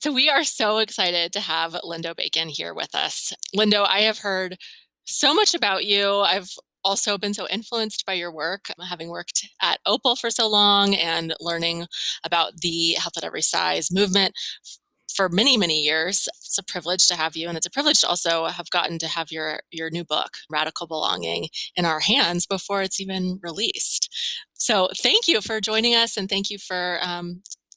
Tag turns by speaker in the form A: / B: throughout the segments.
A: So we are so excited to have Lindo Bacon here with us. Lindo, I have heard so much about you. I've also been so influenced by your work, having worked at Opal for so long and learning about the health at every size movement for many, many years. It's a privilege to have you, and it's a privilege to also have gotten to have your new book, Radical Belonging, in our hands before it's even released. So thank you for joining us, and thank you for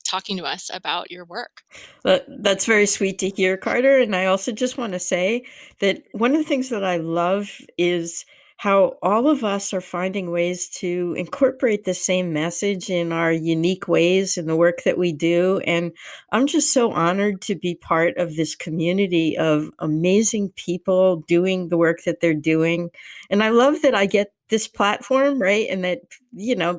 A: talking to us about your work.
B: That's very sweet to hear, Carter. And I also just want to say that one of the things that I love is how all of us are finding ways to incorporate the same message in our unique ways in the work that we do. And I'm just so honored to be part of this community of amazing people doing the work that they're doing. And I love that I get this platform, right? And that,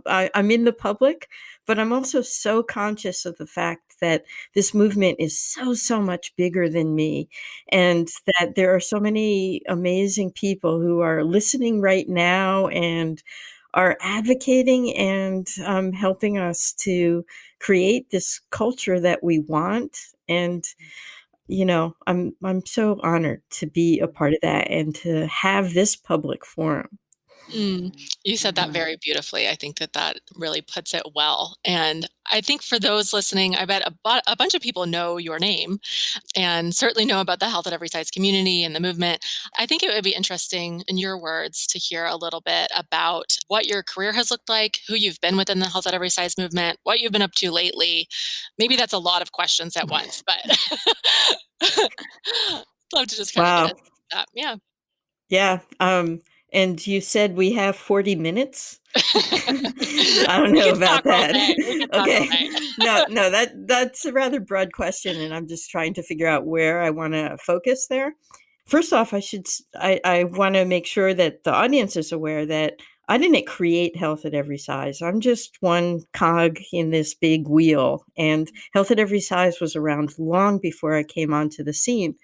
B: I'm in the public, but I'm also so conscious of the fact that this movement is so, so much bigger than me. And that there are so many amazing people who are listening right now and are advocating and helping us to create this culture that we want. And I'm so honored to be a part of that and to have this public forum.
A: Mm, you said that very beautifully. I think that that really puts it well. And I think for those listening, I bet a bunch of people know your name and certainly know about the Health at Every Size community and the movement. I think it would be interesting, in your words, to hear a little bit about what your career has looked like, who you've been within the Health at Every Size movement, what you've been up to lately. Maybe that's a lot of questions at once, but love to just kind of get
B: Wow.
A: into that. Yeah.
B: Yeah. And you said we have 40 minutes? I don't
A: We
B: know
A: could
B: about
A: talk all
B: that.
A: day. We could talk all
B: Okay.
A: day.
B: No, that's a rather broad question, and I'm just trying to figure out where I want to focus there. First off, I want to make sure that the audience is aware that I didn't create Health at Every Size. I'm just one cog in this big wheel, and Health at Every Size was around long before I came onto the scene.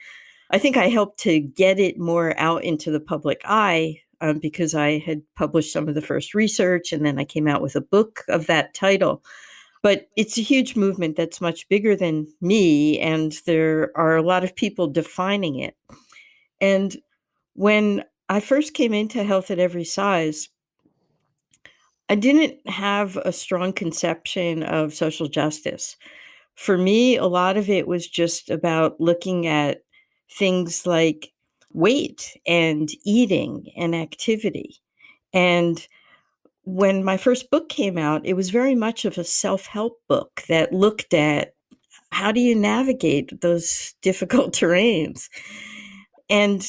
B: I think I helped to get it more out into the public eye because I had published some of the first research and then I came out with a book of that title. But it's a huge movement that's much bigger than me, and there are a lot of people defining it. And when I first came into Health at Every Size, I didn't have a strong conception of social justice. For me, a lot of it was just about looking at things like weight and eating and activity. And when my first book came out, it was very much of a self help book that looked at how do you navigate those difficult terrains. And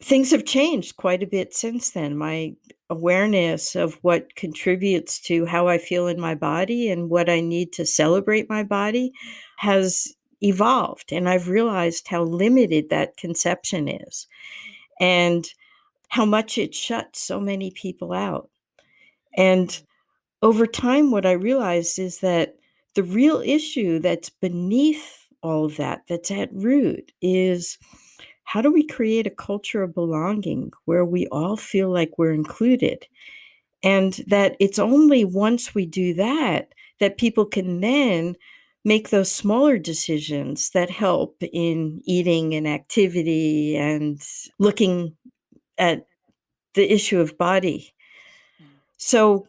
B: things have changed quite a bit since then. My awareness of what contributes to how I feel in my body and what I need to celebrate my body has evolved. And I've realized how limited that conception is and how much it shuts so many people out. And over time, what I realized is that the real issue that's beneath all of that, that's at root, is how do we create a culture of belonging where we all feel like we're included? And that it's only once we do that that people can then make those smaller decisions that help in eating and activity and looking at the issue of body. So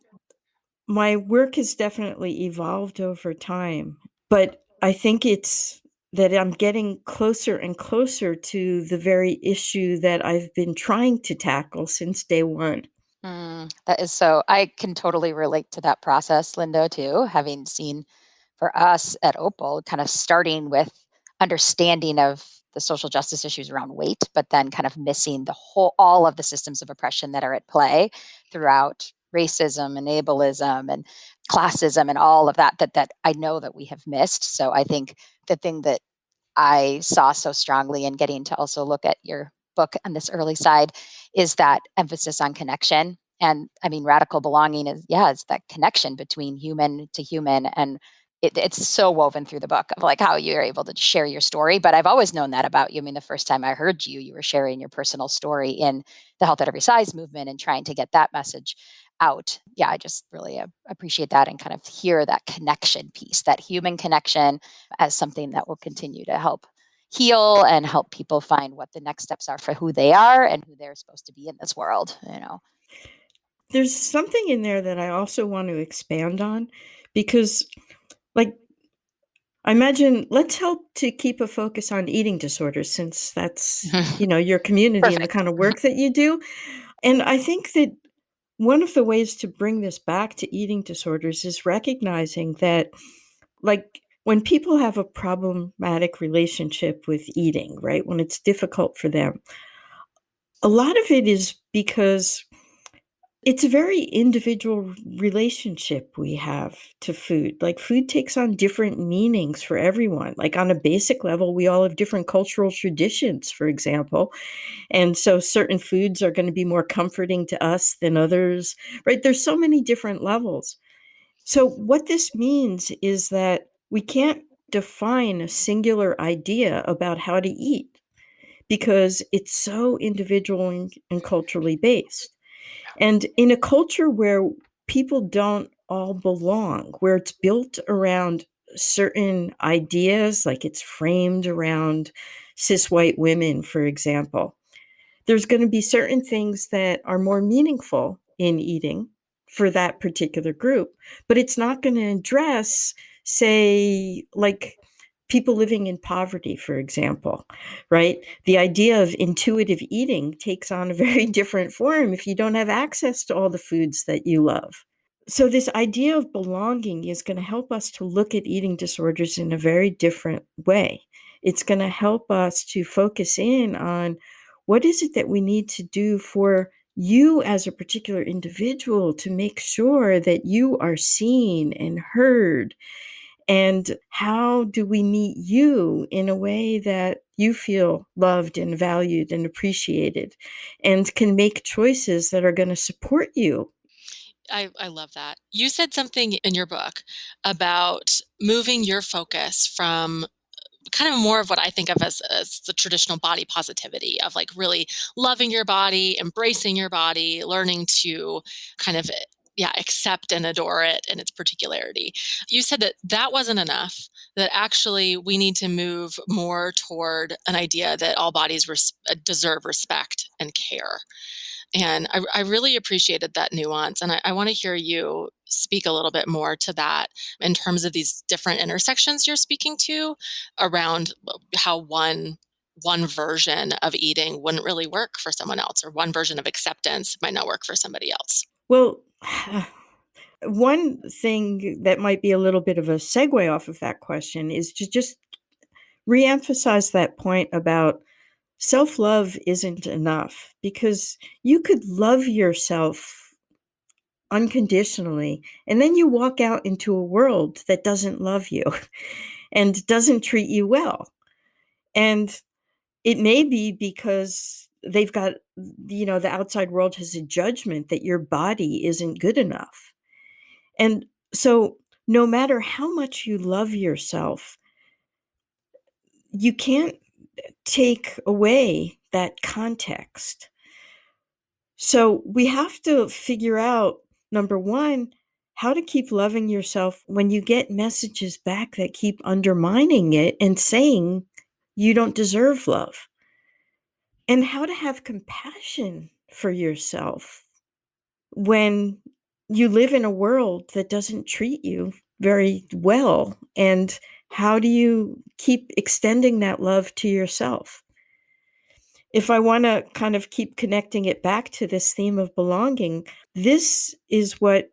B: my work has definitely evolved over time, but I think it's that I'm getting closer and closer to the very issue that I've been trying to tackle since day one.
C: That is so, I can totally relate to that process, Lindo, too, having seen for us at Opal, kind of starting with understanding of the social justice issues around weight, but then kind of missing all of the systems of oppression that are at play throughout racism and ableism and classism and all of that I know that we have missed. So I think the thing that I saw so strongly in getting to also look at your book on this early side is that emphasis on connection. And I mean, radical belonging is, yeah, it's that connection between human to human. And it's so woven through the book of like how you're able to share your story. But I've always known that about you. I mean, the first time I heard you, you were sharing your personal story in the Health at Every Size movement and trying to get that message out. Yeah, I just really appreciate that and kind of hear that connection piece, that human connection, as something that will continue to help heal and help people find what the next steps are for who they are and who they're supposed to be in this world,
B: There's something in there that I also want to expand on, because, like, I imagine, let's help to keep a focus on eating disorders, since that's, your community and the
C: Perfect.
B: kind of work that you do. And I think that one of the ways to bring this back to eating disorders is recognizing that, like, when people have a problematic relationship with eating, right, when it's difficult for them, a lot of it is because it's a very individual relationship we have to food. Like, food takes on different meanings for everyone. Like, on a basic level, we all have different cultural traditions, for example. And so certain foods are going to be more comforting to us than others, right? There's so many different levels. So what this means is that we can't define a singular idea about how to eat, because it's so individual and culturally based. And in a culture where people don't all belong, where it's built around certain ideas, like it's framed around cis white women, for example, there's going to be certain things that are more meaningful in eating for that particular group, but it's not going to address, say, like people living in poverty, for example, right? The idea of intuitive eating takes on a very different form if you don't have access to all the foods that you love. So this idea of belonging is going to help us to look at eating disorders in a very different way. It's going to help us to focus in on what is it that we need to do for you as a particular individual to make sure that you are seen and heard, and how do we meet you in a way that you feel loved and valued and appreciated, and can make choices that are going to support you.
A: I love that. You said something in your book about moving your focus from kind of more of what I think of as the traditional body positivity of like really loving your body, embracing your body, learning to kind of accept and adore it and its particularity. You said that that wasn't enough, that actually we need to move more toward an idea that all bodies deserve respect and care. And I really appreciated that nuance. And I want to hear you speak a little bit more to that in terms of these different intersections you're speaking to around how one version of eating wouldn't really work for someone else, or one version of acceptance might not work for somebody else.
B: Well, one thing that might be a little bit of a segue off of that question is to just reemphasize that point about self-love isn't enough, because you could love yourself unconditionally, and then you walk out into a world that doesn't love you and doesn't treat you well. And it may be because they've got, the outside world has a judgment that your body isn't good enough. And so no matter how much you love yourself, you can't take away that context. So we have to figure out, number one, how to keep loving yourself when you get messages back that keep undermining it and saying you don't deserve love, and how to have compassion for yourself when you live in a world that doesn't treat you very well. And how do you keep extending that love to yourself? If I want to kind of keep connecting it back to this theme of belonging, this is what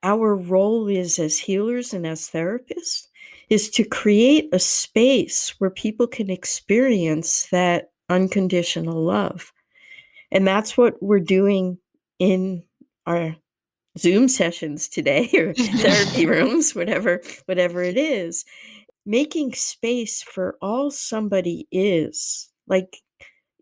B: our role is as healers and as therapists, is to create a space where people can experience that unconditional love. And that's what we're doing in our Zoom sessions today, or therapy rooms, whatever it is, making space for all somebody is, like,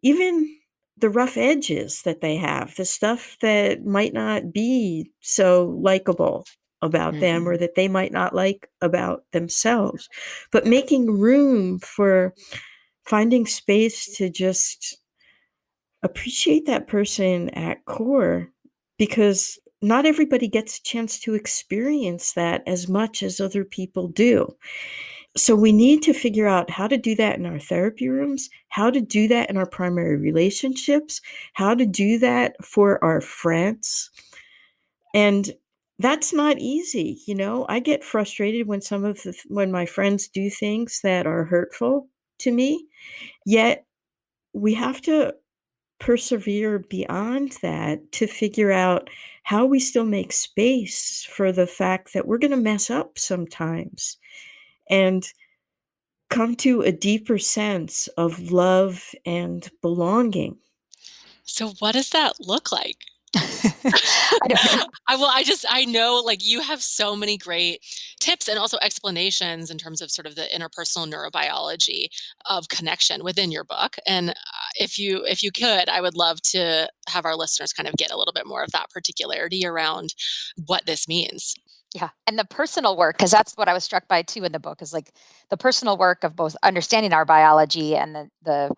B: even the rough edges that they have, the stuff that might not be so likable about them, or that they might not like about themselves, but making room for finding space to just appreciate that person at core, because not everybody gets a chance to experience that as much as other people do. So we need to figure out how to do that in our therapy rooms, how to do that in our primary relationships, how to do that for our friends. And that's not easy. I get frustrated when when my friends do things that are hurtful to me. Yet we have to persevere beyond that to figure out how we still make space for the fact that we're going to mess up sometimes and come to a deeper sense of love and belonging.
A: So what does that look like?
C: I don't know.
A: I know like you have so many great tips and also explanations in terms of sort of the interpersonal neurobiology of connection within your book. And if you could, I would love to have our listeners kind of get a little bit more of that particularity around what this means.
C: Yeah. And the personal work, because that's what I was struck by too in the book, is like the personal work of both understanding our biology and the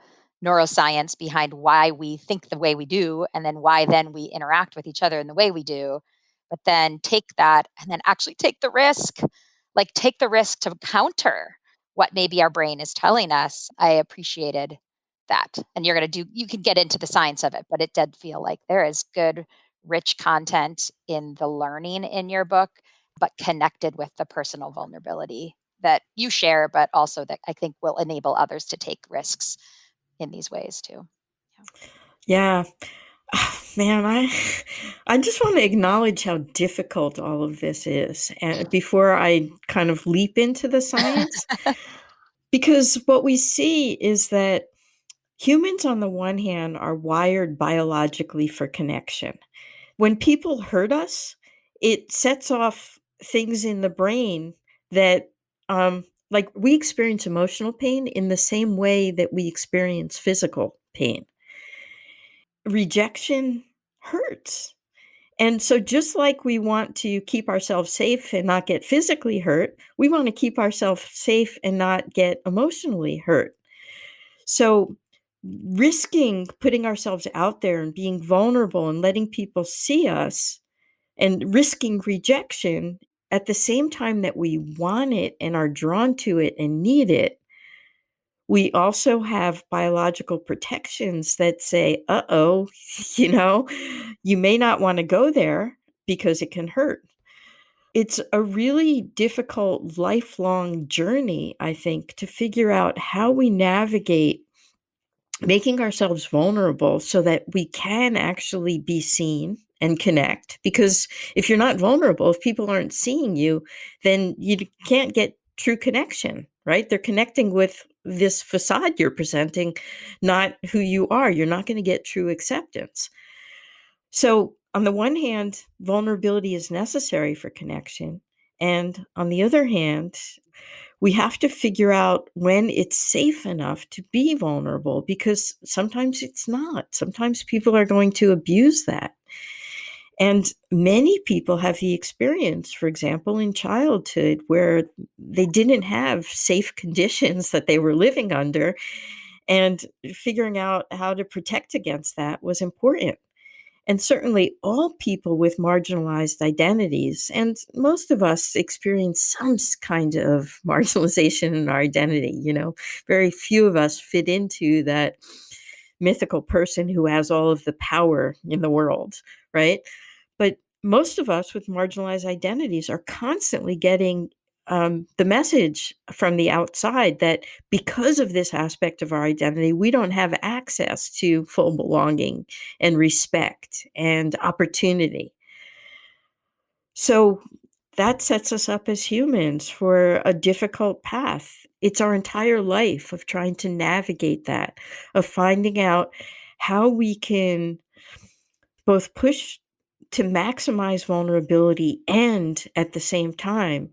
C: neuroscience behind why we think the way we do, and then why then we interact with each other in the way we do. But then take that and then actually take the risk, like take the risk to counter what maybe our brain is telling us. I appreciated that. And you can get into the science of it, but it did feel like there is good, rich content in the learning in your book, but connected with the personal vulnerability that you share, but also that I think will enable others to take risks in these ways too.
B: Yeah. Man, I just want to acknowledge how difficult all of this is, and before I kind of leap into the science, because what we see is that humans, on the one hand, are wired biologically for connection. When people hurt us, it sets off things in the brain that, like, we experience emotional pain in the same way that we experience physical pain. Rejection hurts. And so, just like we want to keep ourselves safe and not get physically hurt, we want to keep ourselves safe and not get emotionally hurt. So, risking putting ourselves out there and being vulnerable and letting people see us and risking rejection at the same time that we want it and are drawn to it and need it, we also have biological protections that say, uh-oh, you know, you may not want to go there because it can hurt. It's a really difficult lifelong journey, I think, to figure out how we navigate making ourselves vulnerable so that we can actually be seen and connect. Because if you're not vulnerable, if people aren't seeing you, then you can't get true connection, right? They're connecting with this facade you're presenting, not who you are. You're not going to get true acceptance. So, on the one hand, vulnerability is necessary for connection. And on the other hand, we have to figure out when it's safe enough to be vulnerable, because sometimes it's not. Sometimes people are going to abuse that. And many people have the experience, for example, in childhood, where they didn't have safe conditions that they were living under. And figuring out how to protect against that was important. And certainly all people with marginalized identities, and most of us experience some kind of marginalization in our identity. Very few of us fit into that mythical person who has all of the power in the world, right? But most of us with marginalized identities are constantly getting the message from the outside that because of this aspect of our identity, we don't have access to full belonging and respect and opportunity. So that sets us up as humans for a difficult path. It's our entire life of trying to navigate that, of finding out how we can both push to maximize vulnerability and at the same time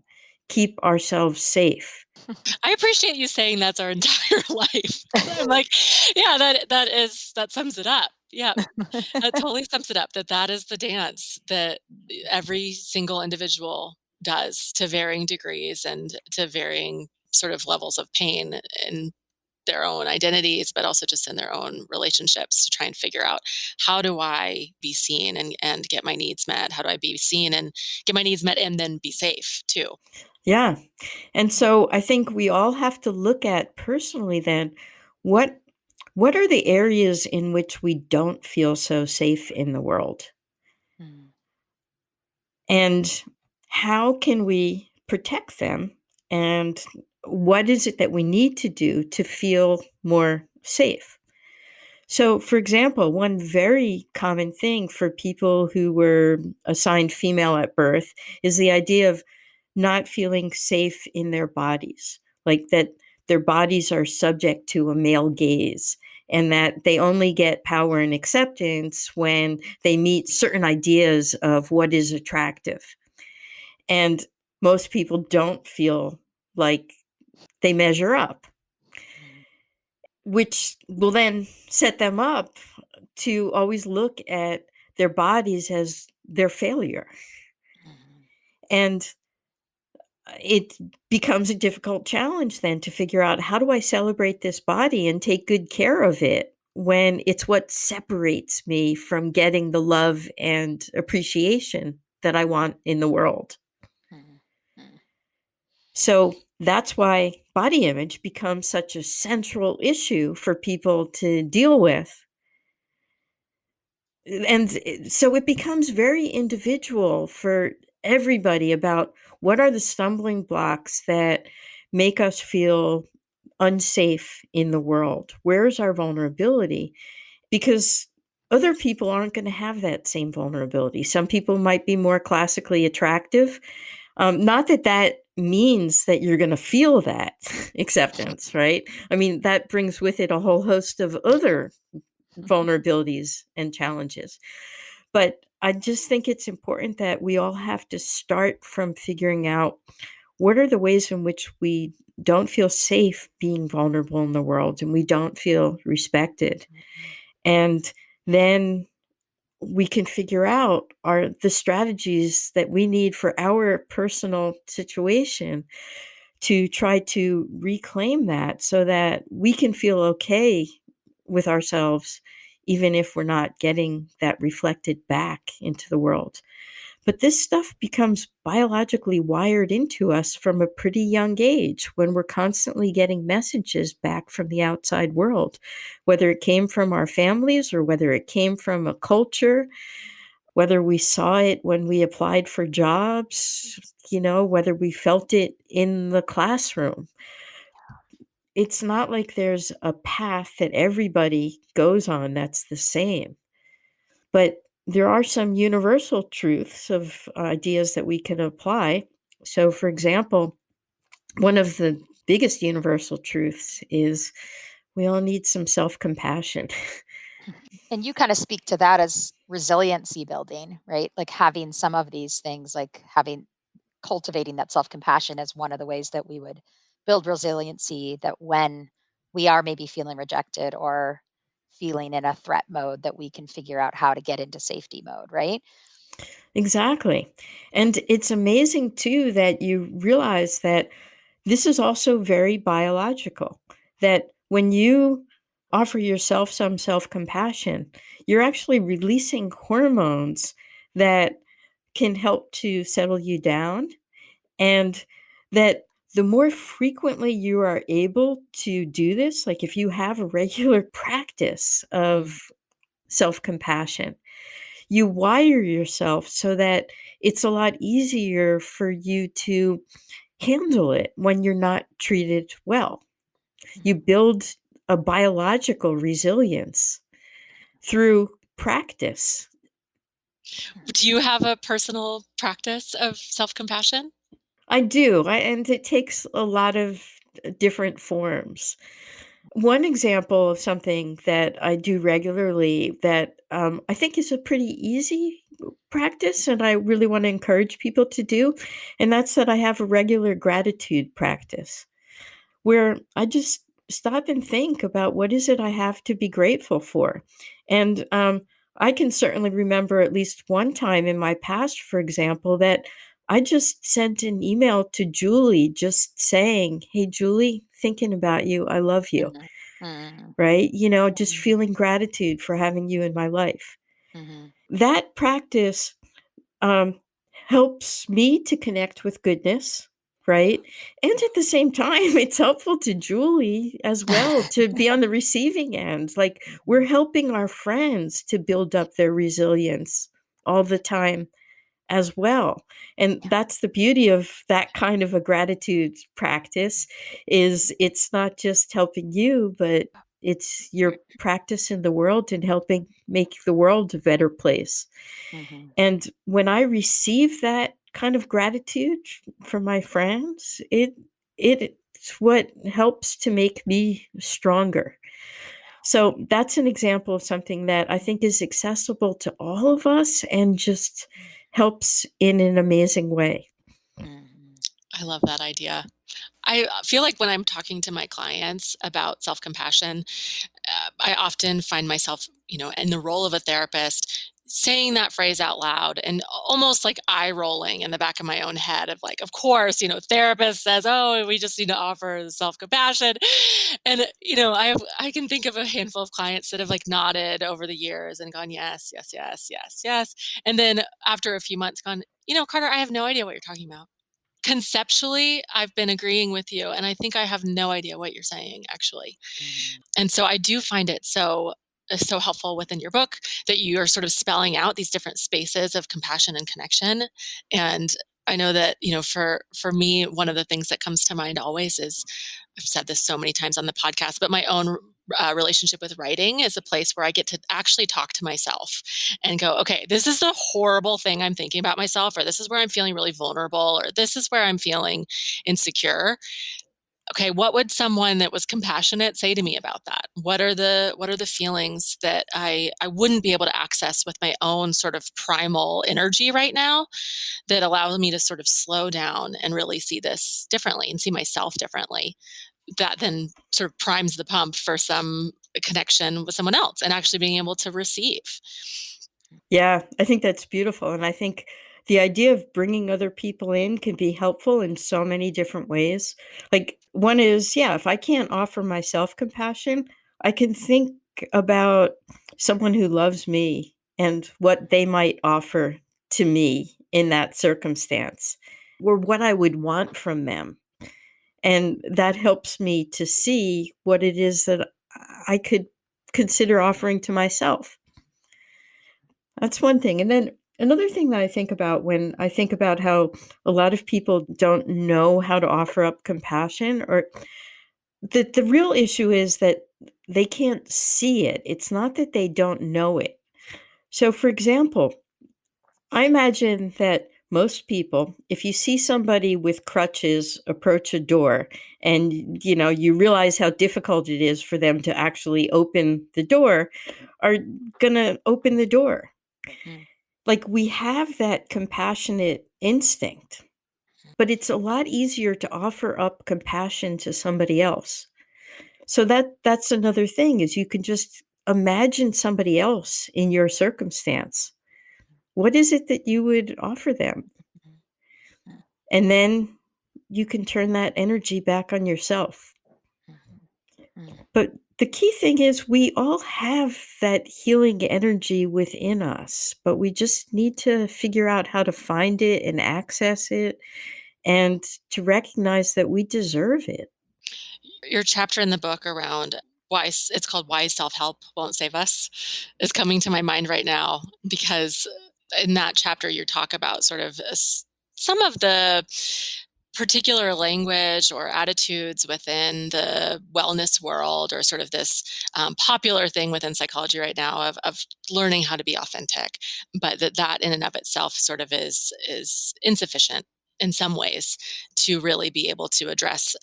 B: keep ourselves safe.
A: I appreciate you saying that's our entire life. I'm like, yeah, that sums it up. Yeah. That totally sums it up, that is the dance that every single individual does to varying degrees and to varying sort of levels of pain and their own identities, but also just in their own relationships to try and figure out, how do I be seen and get my needs met? How do I be seen and get my needs met and then be safe too?
B: Yeah. And so I think we all have to look at personally then, what what are the areas in which we don't feel so safe in the world?
C: Mm.
B: And how can we protect them? And what is it that we need to do to feel more safe? So, for example, one very common thing for people who were assigned female at birth is the idea of not feeling safe in their bodies, like that their bodies are subject to a male gaze and that they only get power and acceptance when they meet certain ideas of what is attractive. And most people don't feel like they measure up,
C: Mm.
B: which will then set them up to always look at their bodies as their failure.
C: Mm.
B: And it becomes a difficult challenge then to figure out, how do I celebrate this body and take good care of it when it's what separates me from getting the love and appreciation that I want in the world?
C: Mm. Mm.
B: So that's why body image becomes such a central issue for people to deal with. And so it becomes very individual for everybody about what are the stumbling blocks that make us feel unsafe in the world. Where's our vulnerability? Because other people aren't going to have that same vulnerability. Some people might be more classically attractive. Not that that means that you're going to feel that acceptance, right? I mean, that brings with it a whole host of other vulnerabilities and challenges. But I just think it's important that we all have to start from figuring out, what are the ways in which we don't feel safe being vulnerable in the world and we don't feel respected. And then we can figure out are the strategies that we need for our personal situation to try to reclaim that so that we can feel okay with ourselves, even if we're not getting that reflected back into the world. But this stuff becomes biologically wired into us from a pretty young age when we're constantly getting messages back from the outside world, whether it came from our families or whether it came from a culture, whether we saw it when we applied for jobs, whether we felt it in the classroom. It's not like there's a path that everybody goes on that's the same. But there are some universal truths of ideas that we can apply. So, for example, one of the biggest universal truths is we all need some self compassion.
C: And you kind of speak to that as resiliency building, right? Like having some of these things, like cultivating that self compassion as one of the ways that we would build resiliency, that when we are maybe feeling rejected or feeling in a threat mode, that we can figure out how to get into safety mode, right?
B: Exactly. And it's amazing, too, that you realize that this is also very biological, that when you offer yourself some self compassion, you're actually releasing hormones that can help to settle you down. And that the more frequently you are able to do this, like if you have a regular practice
C: Mm.
B: of self compassion, you wire yourself so that it's a lot easier for you to handle it when you're not treated well. You
C: Mm.
B: build a biological resilience through practice.
A: Do you have a personal practice of self-compassion?
B: I do, and it takes a lot of different forms. One example of something that I do regularly that I think is a pretty easy practice, and I really want to encourage people to do, and that's that I have a regular gratitude practice where I just stop and think about what is it I have to be grateful for. And I can certainly remember at least one time in my past, for example, that I just sent an email to Julie just saying, "Hey, Julie, thinking about you. I love you."
C: Mm.
B: right? Just
C: Mhm.
B: feeling gratitude for having you in my life.
C: Mhm.
B: That practice um, helps me to connect with goodness, right? And at the same time, it's helpful to Julie as well to be on the receiving end. Like we're
C: Mhm.
B: helping our friends to build up their resilience all the time as well. And
C: Yeah.
B: that's the beauty of that kind of a gratitude practice is it's not just helping you, but it's your practice in the world and helping make the world a better place.
C: Mhm.
B: And when I receive that kind of gratitude from my friends, it's what helps to make me stronger. So that's an example of something that I think is accessible to all of us and just helps in an amazing way.
C: Mhm.
A: I love that idea. I feel like when I'm talking to my clients about self-compassion, I often find myself, in the role of a therapist, saying that phrase out loud and almost like eye rolling in the back of my own head of like, of course, therapist says, oh, we just need to offer self-compassion. And, I can think of a handful of clients that have like nodded over the years and gone, yes, yes, yes, yes, yes. And then after a few months gone, Carter, I have no idea what you're talking about. Conceptually, I've been agreeing with you, and I think I have no idea what you're saying, actually.
C: Mhm.
A: And so I do find it so helpful within your book that you are sort of spelling out these different spaces of compassion and connection. And I know that, for me, one of the things that comes to mind always is I've said this so many times on the podcast, but my own relationship with writing is a place where I get to actually talk to myself and go, okay, this is the horrible thing I'm thinking about myself, or this is where I'm feeling really vulnerable, or this is where I'm feeling insecure. Okay, what would someone that was compassionate say to me about that? What are the feelings that I wouldn't be able to access with my own sort of primal energy right now that allows me to sort of slow down and really see this differently and see myself differently? That then sort of primes the pump for some connection with someone else and actually being able to receive.
B: Yeah, I think that's beautiful. And I think the idea of bringing other people in can be helpful in so many different ways. Like, one is, yeah, if I can't offer myself compassion, I can think about someone who loves me and what they might offer to me in that circumstance or what I would want from them. And that helps me to see what it is that I could consider offering to myself. That's one thing. And then another thing that I think about when I think about how a lot of people don't know how to offer up compassion, or the real issue is that they can't see it. It's not that they don't know it. So, for example, I imagine that most people, if you see somebody with crutches approach a door and you realize how difficult it is for them to actually open the door, are going to open the door.
C: Mm.
B: Like, we have that compassionate instinct, but it's a lot easier to offer up compassion to somebody else. So that's another thing is you can just imagine somebody else in your circumstance. What is it that you would offer them?
C: Mhm. Mm.
B: And then you can turn that energy back on yourself.
C: Mhm. Mm.
B: But the key thing is we all have that healing energy within us, but we just need to figure out how to find it and access it and to recognize that we deserve it.
A: Your chapter in the book around it's called Why Self-Help Won't Save Us is coming to my mind right now because in that chapter you talk about sort of some of the particular language or attitudes within the wellness world or sort of this popular thing within psychology right now of learning how to be authentic, but that in and of itself sort of is insufficient in some ways to really be able to address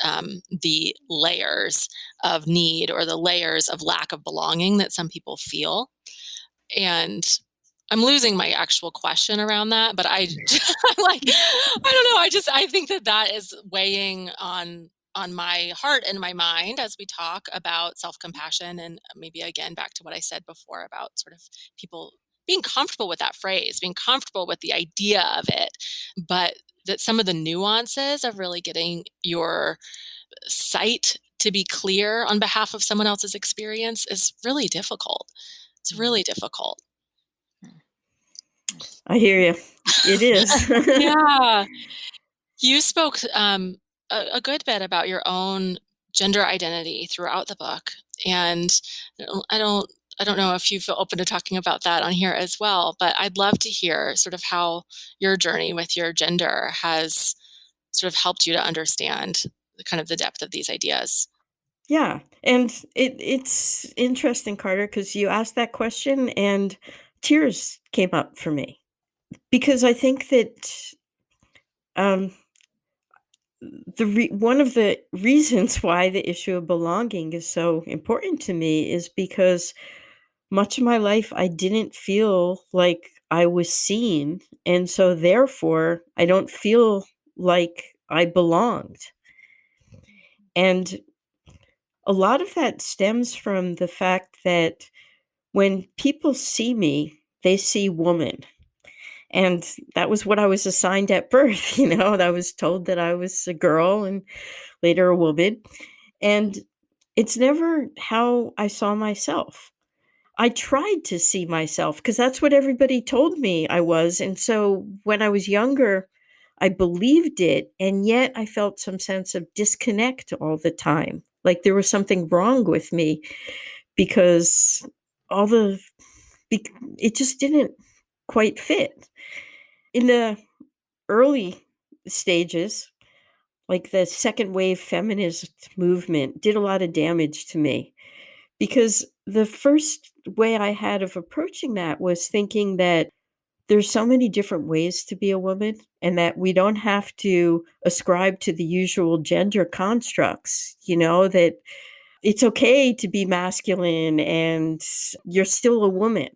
A: the layers of need or the layers of lack of belonging that some people feel. And I'm losing my actual question around that, but like, I don't know. I think that is weighing on my heart and my mind as we talk about self-compassion and maybe again back to what I said before about sort of people being comfortable with that phrase, being comfortable with the idea of it, but that some of the nuances of really getting your sight to be clear on behalf of someone else's experience is really difficult. It's really difficult.
B: I hear you. It is.
A: Yeah. You spoke a good bit about your own gender identity throughout the book, and I don't I don't know if you feel open to talking about that on here as well, but I'd love to hear sort of how your journey with your gender has sort of helped you to understand the kind of the depth of these ideas.
B: Yeah, and it's interesting, Carter, because you asked that question and tears came up for me because I think that um, one of the reasons why the issue of belonging is so important to me is because much of my life I didn't feel like I was seen, and so therefore I don't feel like I belonged. And a lot of that stems from the fact that when people see me, they see woman. And that was what I was assigned at birth. I was told that I was a girl and later a woman. And it's never how I saw myself. I tried to see myself because that's what everybody told me I was. And so when I was younger, I believed it. And yet I felt some sense of disconnect all the time. Like there was something wrong with me because all the it just didn't quite fit. In the early stages, like the second wave feminist movement did a lot of damage to me because the first way I had of approaching that was thinking that there's so many different ways to be a woman and that we don't have to ascribe to the usual gender constructs, that it's okay to be masculine and you're still a woman.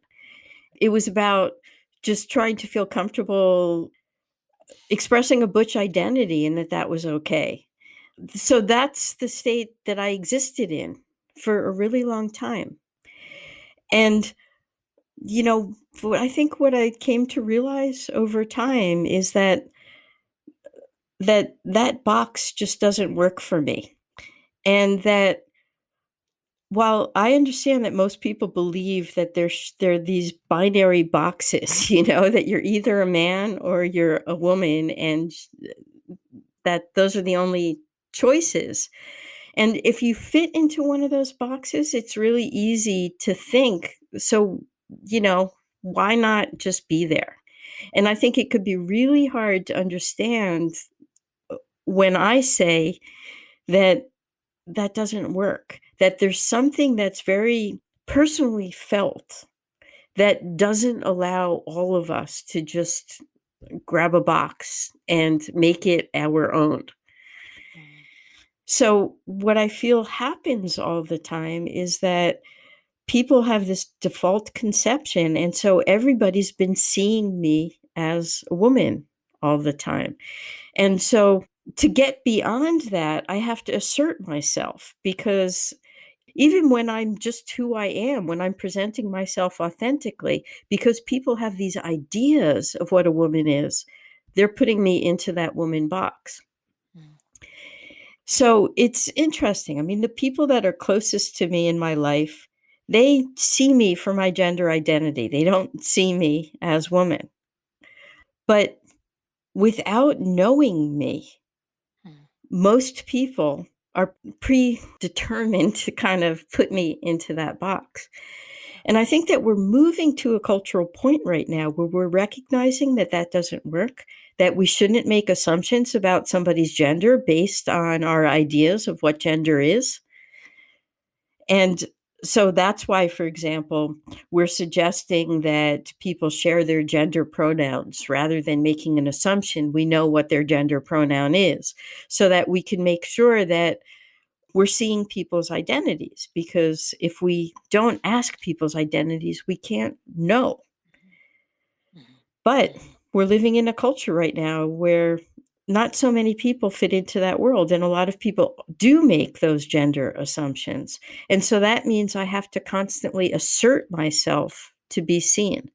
B: It was about just trying to feel comfortable expressing a butch identity and that was okay. So that's the state that I existed in for a really long time. And, I think what I came to realize over time is that box just doesn't work for me. And that while I understand that most people believe that there are these binary boxes, that you're either a man or you're a woman, and that those are the only choices. And if you fit into one of those boxes, it's really easy to think, so, why not just be there? And I think it could be really hard to understand when I say that that doesn't work, that there's something that's very personally felt that doesn't allow all of us to just grab a box and make it our own. So, what I feel happens all the time is that people have this default conception. And so everybody's been seeing me as a woman all the time. And so to get beyond that, I have to assert myself because even when I'm just who I am, when I'm presenting myself authentically, because people have these ideas of what a woman is, they're putting me into that woman box. So it's interesting. I mean, the people that are closest to me in my life, they see me for my gender identity. They don't see me as woman. But without knowing me, most people are predetermined to kind of put me into that box. And I think that we're moving to a cultural point right now where we're recognizing that that doesn't work, that we shouldn't make assumptions about somebody's gender based on our ideas of what gender is. And so that's why, for example, we're suggesting that people share their gender pronouns rather than making an assumption. We know what their gender pronoun is so that we can make sure that we're seeing people's identities, because if we don't ask people's identities, we can't know. But we're living in a culture right now where not so many people fit into that world. And a lot of people do make those gender assumptions. And so that means I have to constantly assert myself to be seen.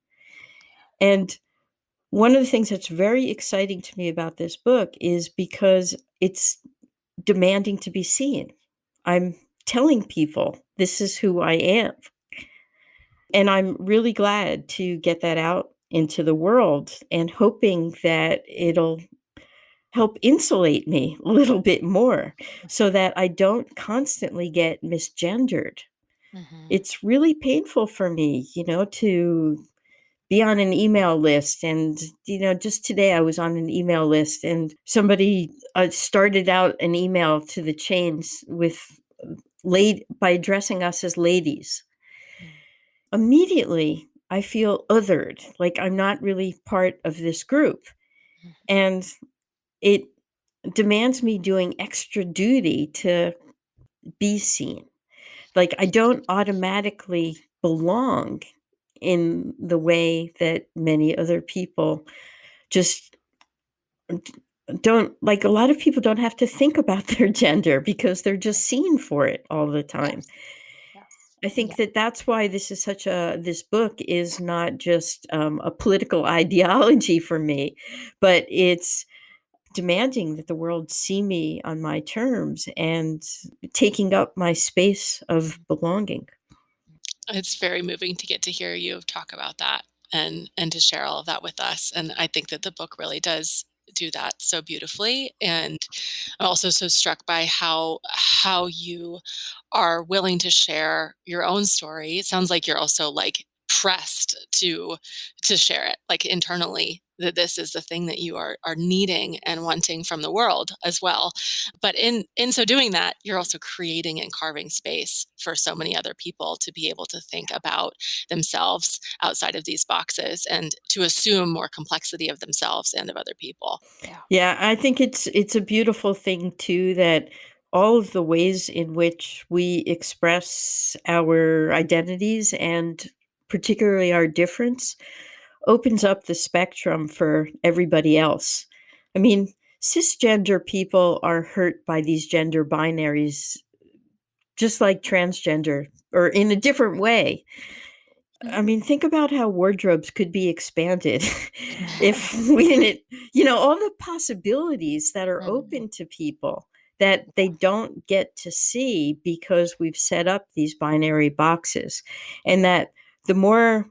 B: And one of the things that's very exciting to me about this book is because it's demanding to be seen. I'm telling people this is who I am. And I'm really glad to get that out into the world and hoping that it'll help insulate me a little bit more so that I don't constantly get misgendered.
C: Mhm.
B: It's really painful for me, to be on an email list. And, just today I was on an email list and somebody started out an email to the chains with by addressing us as ladies.
C: Mm.
B: Immediately, I feel othered, like I'm not really part of this group.
C: Mhm.
B: And it demands me doing extra duty to be seen. Like I don't automatically belong in the way that many other people just don't. Like a lot of people don't have to think about their gender because they're just seen for it all the time.
C: Yes. Yes.
B: I
C: Yeah.
B: think that that's why this book is not just a political ideology for me, but it's demanding that the world see me on my terms and taking up my space of belonging.
A: It's very moving to get to hear you talk about that and to share all of that with us. And I think that the book really does do that so beautifully. And I'm also so struck by how you are willing to share your own story. It sounds like you're also like pressed to share it like internally, that this is the thing that you are needing and wanting from the world as well. But in so doing that, you're also creating and carving space for so many other people to be able to think about themselves outside of these boxes and to assume more complexity of themselves and of other people.
C: Yeah.
B: Yeah, I think it's a beautiful thing too that all of the ways in which we express our identities and particularly our difference opens up the spectrum for everybody else. I mean, cisgender people are hurt by these gender binaries just like transgender or in a different way. I
C: Mhm.
B: mean, think about how wardrobes could be expanded if we didn't, all the possibilities that are
C: Mhm.
B: open to people that they don't get to see because we've set up these binary boxes. And that the more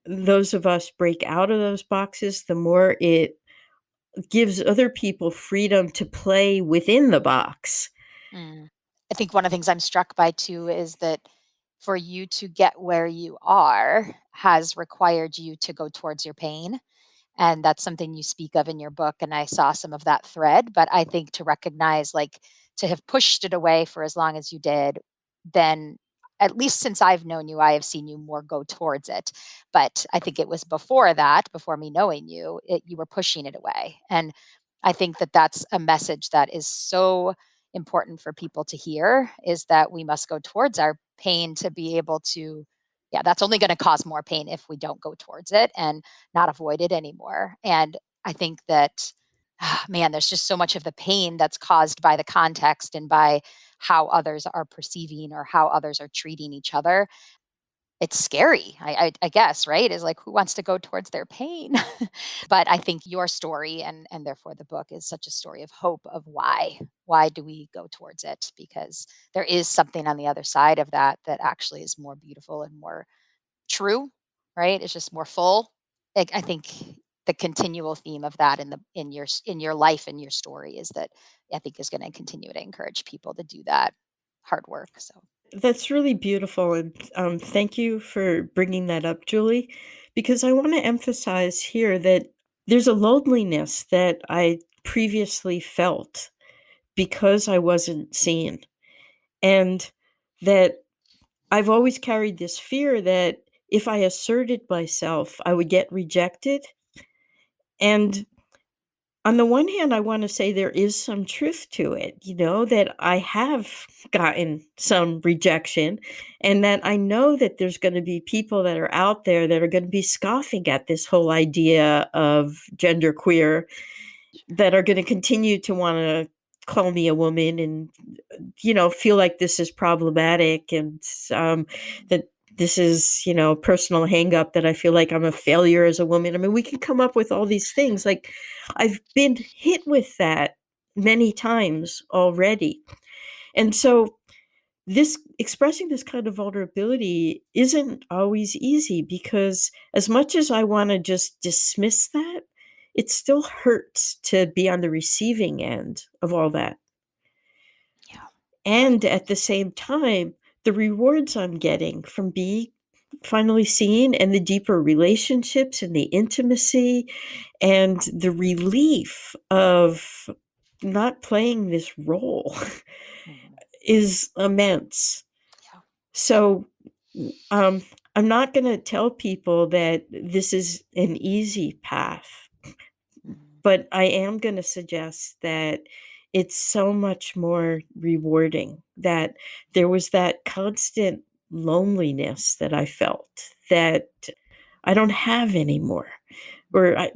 B: those of us break out of those boxes, the more it gives other people freedom to play within the box.
C: Mm. I think one of the things I'm struck by too is that for you to get where you are has required you to go towards your pain. And that's something you speak of in your book. And I saw some of that thread. But I think to recognize, like, to have pushed it away for as long as you did, then at least since I've known you, I have seen you more go towards it. But I think it was before that, before me knowing you, you were pushing it away. And I think that that's a message that is so important for people to hear, is that we must go towards our pain to be able to, yeah, that's only going to cause more pain if we don't go towards it and not avoid it anymore. And I think that, man, there's just so much of the pain that's caused by the context and by how others are perceiving or how others are treating each other. It's scary, I guess, right? Is like, who wants to go towards their pain? But I think your story and therefore the book is such a story of hope of why. Why do we go towards it? Because there is something on the other side of that that actually is more beautiful and more true, right? It's just more full. I think the continual theme of that in your life and your story is that I think is going to continue to encourage people to do that hard work. So
B: That's really beautiful. And thank you for bringing that up, Julie, because I want to emphasize here that there's a loneliness that I previously felt because I wasn't seen. And that I've always carried this fear that if I asserted myself, I would get rejected. And on the one hand, I want to say there is some truth to it, that I have gotten some rejection and that I know that there's going to be people that are out there that are going to be scoffing at this whole idea of genderqueer, that are going to continue to want to call me a woman and, feel like this is problematic and that this is, personal hang up that I feel like I'm a failure as a woman. I mean, we can come up with all these things. Like I've been hit with that many times already. And so this expressing this kind of vulnerability isn't always easy, because as much as I want to just dismiss that, it still hurts to be on the receiving end of all that.
C: Yeah.
B: And at the same time, the rewards I'm getting from being finally seen, and the deeper relationships and the intimacy and the relief of not playing this role
C: Mhm.
B: is immense.
C: Yeah.
B: So, um, I'm not going to tell people that this is an easy path,
C: Mhm.
B: but I am going to suggest that it's so much more rewarding, that there was that constant loneliness that I felt that I don't have anymore, or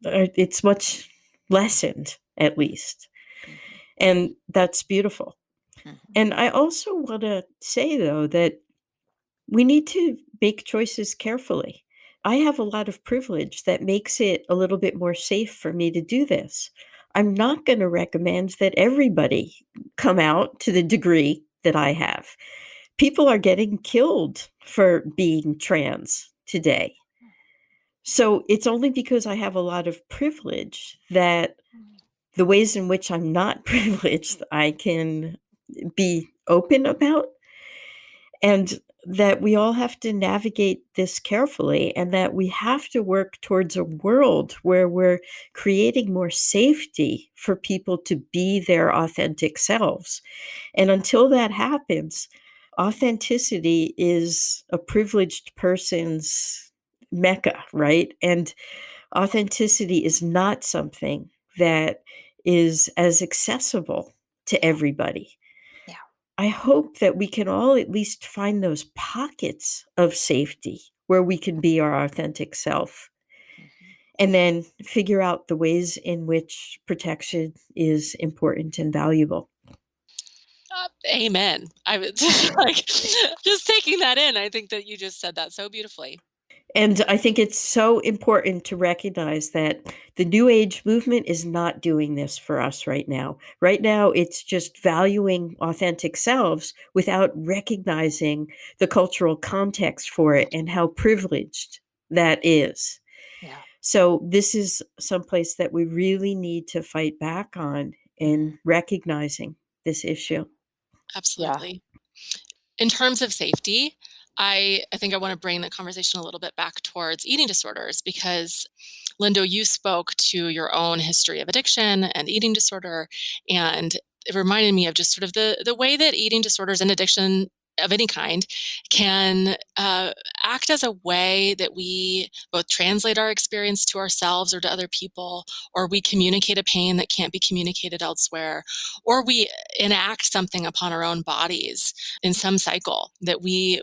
B: it's much lessened, at least.
C: Mhm.
B: And that's beautiful.
C: Mhm.
B: And I also want to say, though, that we need to make choices carefully. I have a lot of privilege that makes it a little bit more safe for me to do this. I'm not going to recommend that everybody come out to the degree that I have. People are getting killed for being trans today. So it's only because I have a lot of privilege that the ways in which I'm not privileged, I can be open about, and that we all have to navigate this carefully, and that we have to work towards a world where we're creating more safety for people to be their authentic selves. And until that happens, authenticity is a privileged person's mecca, right? And authenticity is not something that is as accessible to
C: Yeah.
B: everybody.
C: Yeah.
B: I hope that we can all at least find those pockets of safety where we can be our authentic self,
C: Mhm.
B: and then figure out the ways in which protection is important and valuable.
A: Amen. I was like just taking that in. I think that you just said that so beautifully.
B: And I think it's so important to recognize that the New Age movement is not doing this for us right now. Right now, it's just valuing authentic selves without recognizing the cultural context for it and how privileged that is.
C: Yeah.
B: So, this is someplace that we really need to fight back on
C: Mhm.
B: in recognizing this issue.
C: Yeah.
A: Absolutely. In terms of safety, I think I want to bring the conversation a little bit back towards eating disorders, because Lindo, you spoke to your own history of addiction and eating disorder, and it reminded me of just sort of the way that eating disorders and addiction of any kind can act as a way that we both translate our experience to ourselves or to other people, or we communicate a pain that can't be communicated elsewhere, or we enact something upon our own bodies in some cycle that we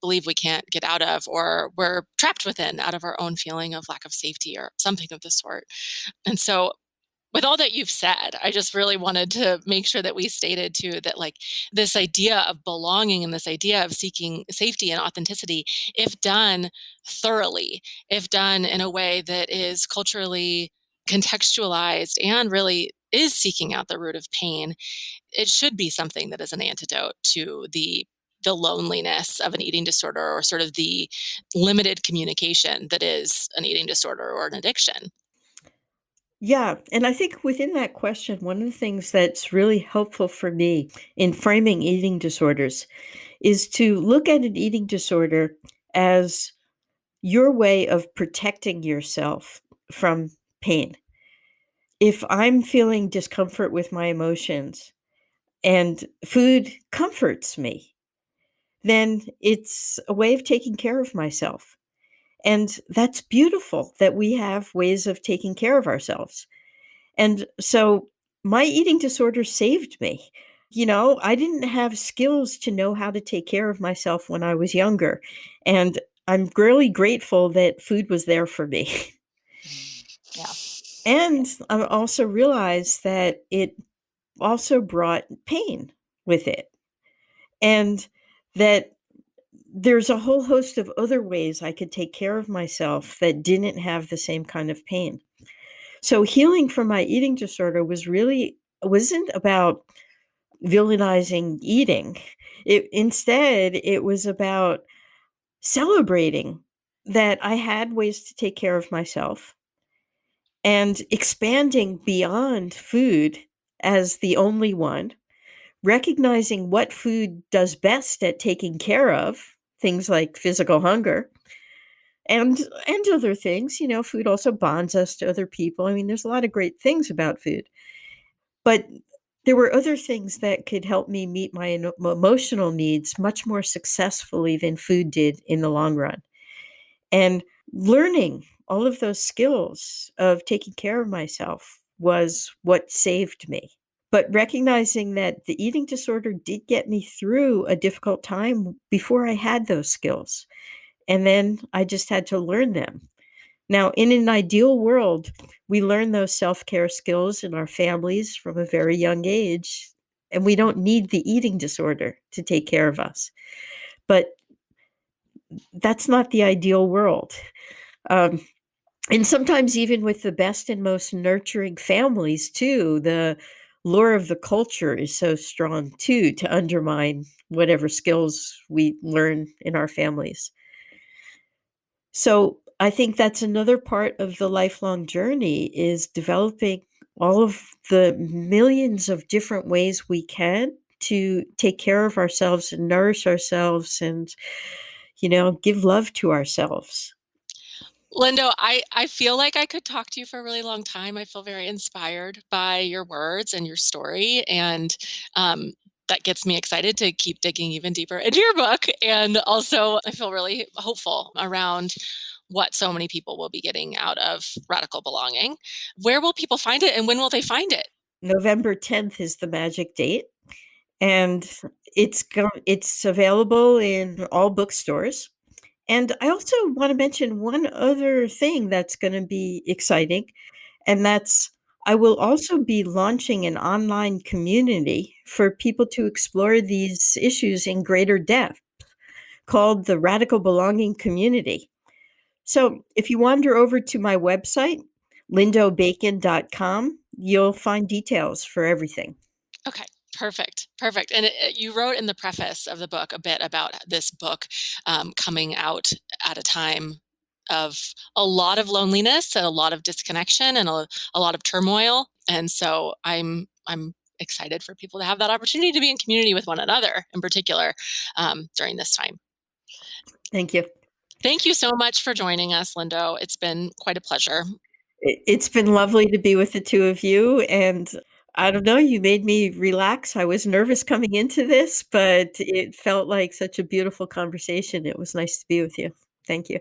A: believe we can't get out of, or we're trapped within out of our own feeling of lack of safety or something of the sort. And so with all that you've said, I just really wanted to make sure that we stated too that, like, this idea of belonging and this idea of seeking safety and authenticity, if done thoroughly, if done in a way that is culturally contextualized and really is seeking out the root of pain, it should be something that is an antidote to the loneliness of an eating disorder, or sort of the limited communication that is an eating disorder or an addiction.
B: Yeah, and I think within that question, one of the things that's really helpful for me in framing eating disorders is to look at an eating disorder as your way of protecting yourself from pain. If I'm feeling discomfort with my emotions and food comforts me, then it's a way of taking care of myself. And that's beautiful that we have ways of taking care of ourselves. And so my eating disorder saved me. I didn't have skills to know how to take care of myself when I was younger. And I'm really grateful that food was there for me.
C: Mhm. Yeah.
B: And I also realized that it also brought pain with it. And that there's a whole host of other ways I could take care of myself that didn't have the same kind of pain. So healing from my eating disorder wasn't about villainizing eating. Instead, it was about celebrating that I had ways to take care of myself and expanding beyond food as the only one, recognizing what food does best at taking care of things like physical hunger and other things. Food also bonds us to other people. I mean, there's a lot of great things about food, but there were other things that could help me meet my emotional needs much more successfully than food did in the long run. And learning all of those skills of taking care of myself was what saved me. But recognizing that the eating disorder did get me through a difficult time before I had those skills. And then I just had to learn them. Now, in an ideal world, we learn those self-care skills in our families from a very young age, and we don't need the eating disorder to take care of us. But that's not the ideal world. Um, and sometimes even with the best and most nurturing families too, the lure of the culture is so strong too to undermine whatever skills we learn in our families. So I think that's another part of the lifelong journey is developing all of the millions of different ways we can to take care of ourselves and nourish ourselves and, give love to ourselves.
A: Lindo, I feel like I could talk to you for a really long time. I feel very inspired by your words and your story, and that gets me excited to keep digging even deeper into your book. And also, I feel really hopeful around what so many people will be getting out of radical belonging. Where will people find it, and when will they find it?
B: November 10th is the magic date, and it's available in all bookstores. And I also want to mention one other thing that's going to be exciting, and that's I will also be launching an online community for people to explore these issues in greater depth called the Radical Belonging Community. So if you wander over to my website, lindobacon.com, you'll find details for everything.
A: Okay, perfect, perfect. And you wrote in the preface of the book a bit about this book coming out at a time of a lot of loneliness and a lot of disconnection and a lot of turmoil. And so I'm excited for people to have that opportunity to be in community with one another, in particular, during this time.
B: Thank you.
A: Thank you so much for joining us, Lindo. It's been quite a pleasure.
B: It's been lovely to be with the two of you, and I don't know, you made me relax. I was nervous coming into this, but it felt like such a beautiful conversation. It was nice to be with you. Thank you.